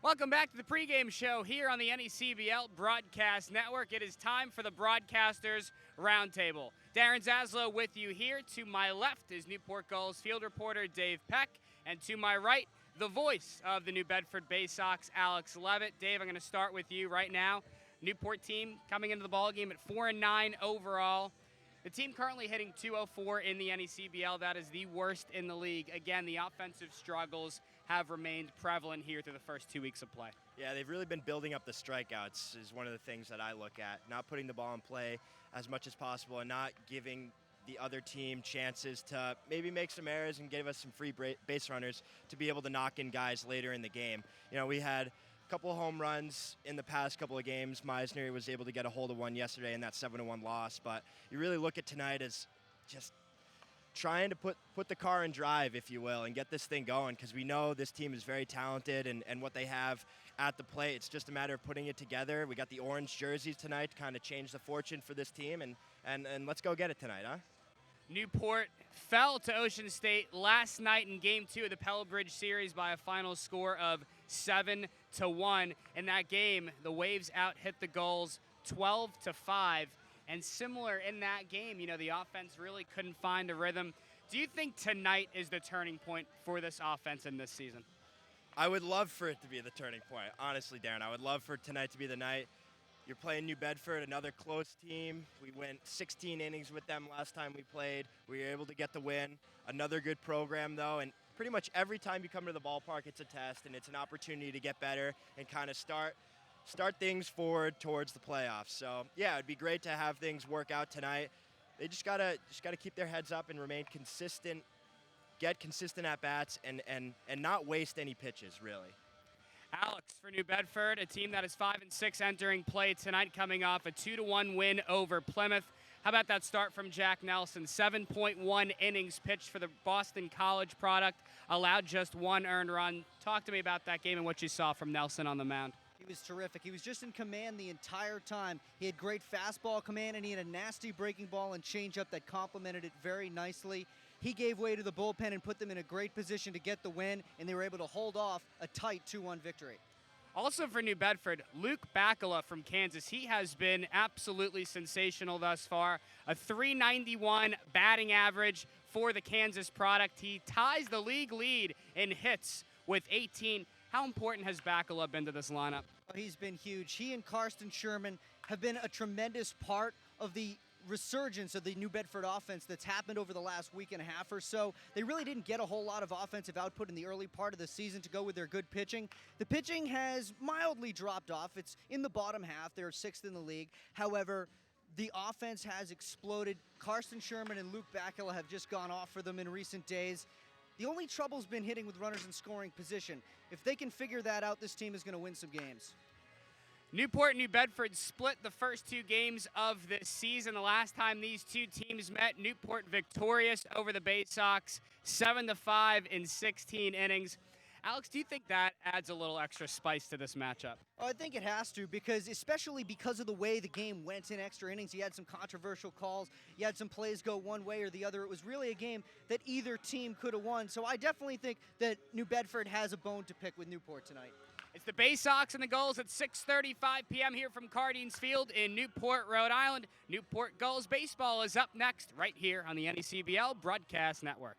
Welcome back to the pregame show here on the NECBL Broadcast Network. It is time for the Broadcasters Roundtable. Darren Zaslow with you here. To my left is Newport Gulls field reporter Dave Peck, and to my right, the voice of the New Bedford Bay Sox, Alex Levitt. Dave, I'm going to start with you right now. Newport team coming into the ballgame at 4-9 overall. The team currently hitting .204 in the NECBL. That is the worst in the league. Again, the offensive struggles have remained prevalent here through the first 2 weeks of play. Yeah, they've really been building up the strikeouts is one of the things that I look at. Not putting the ball in play as much as possible and not giving the other team chances to maybe make some errors and give us some free base runners to be able to knock in guys later in the game. You know, we had a couple of home runs in the past couple of games. Meisner was able to get a hold of one yesterday in that 7-1 loss. But you really look at tonight as just trying to put the car in drive, if you will, and get this thing going, because we know this team is very talented and what they have at the plate. It's just a matter of putting it together. We got the orange jerseys tonight to kind of change the fortune for this team, and let's go get it tonight, huh? Newport fell to Ocean State last night in Game 2 of the Pella Bridge Series by a final score of 7-1. In that game, the Waves out-hit the Gulls 12-5. And similar in that game, you know, the offense really couldn't find a rhythm. Do you think tonight is the turning point for this offense in this season? I would love for it to be the turning point, honestly, Darren. I would love for tonight to be the night. You're playing New Bedford, another close team. We went 16 innings with them last time we played. We were able to get the win. Another good program, though, and pretty much every time you come to the ballpark, it's a test, and it's an opportunity to get better and kind of start things forward towards the playoffs. So yeah, it'd be great to have things work out tonight. They just gotta keep their heads up and remain consistent, get consistent at bats, and not waste any pitches, really. Alex, for New Bedford, a team that is 5-6 entering play tonight, coming off a 2-1 win over Plymouth. How about that start from Jack Nelson? 7.1 innings pitched for the Boston College product, allowed just one earned run. Talk to me about that game and what you saw from Nelson on the mound. He was terrific. He was just in command the entire time. He had great fastball command, and he had a nasty breaking ball and changeup that complemented it very nicely. He gave way to the bullpen and put them in a great position to get the win, and they were able to hold off a tight 2-1 victory. Also for New Bedford, Luke Bacala from Kansas. He has been absolutely sensational thus far. A .391 batting average for the Kansas product. He ties the league lead in hits with 18. How important has Bacala been to this lineup? He's been huge. He and Karsten Sherman have been a tremendous part of the resurgence of the New Bedford offense that's happened over the last week and a half or so. They really didn't get a whole lot of offensive output in the early part of the season to go with their good pitching. The pitching has mildly dropped off. It's in the bottom half. They're 6th in the league. However, the offense has exploded. Karsten Sherman and Luke Bacala have just gone off for them in recent days. The only trouble's been hitting with runners in scoring position. If they can figure that out, this team is going to win some games. Newport and New Bedford split the first 2 games of this season. The last time these two teams met, Newport victorious over the Bay Sox, 7-5 in 16 innings. Alex, do you think that adds a little extra spice to this matchup? Oh, I think it has to, especially because of the way the game went in extra innings. You had some controversial calls. You had some plays go one way or the other. It was really a game that either team could have won. So I definitely think that New Bedford has a bone to pick with Newport tonight. It's the Bay Sox and the Gulls at 6:35 p.m. here from Cardines Field in Newport, Rhode Island. Newport Gulls baseball is up next right here on the NECBL Broadcast Network.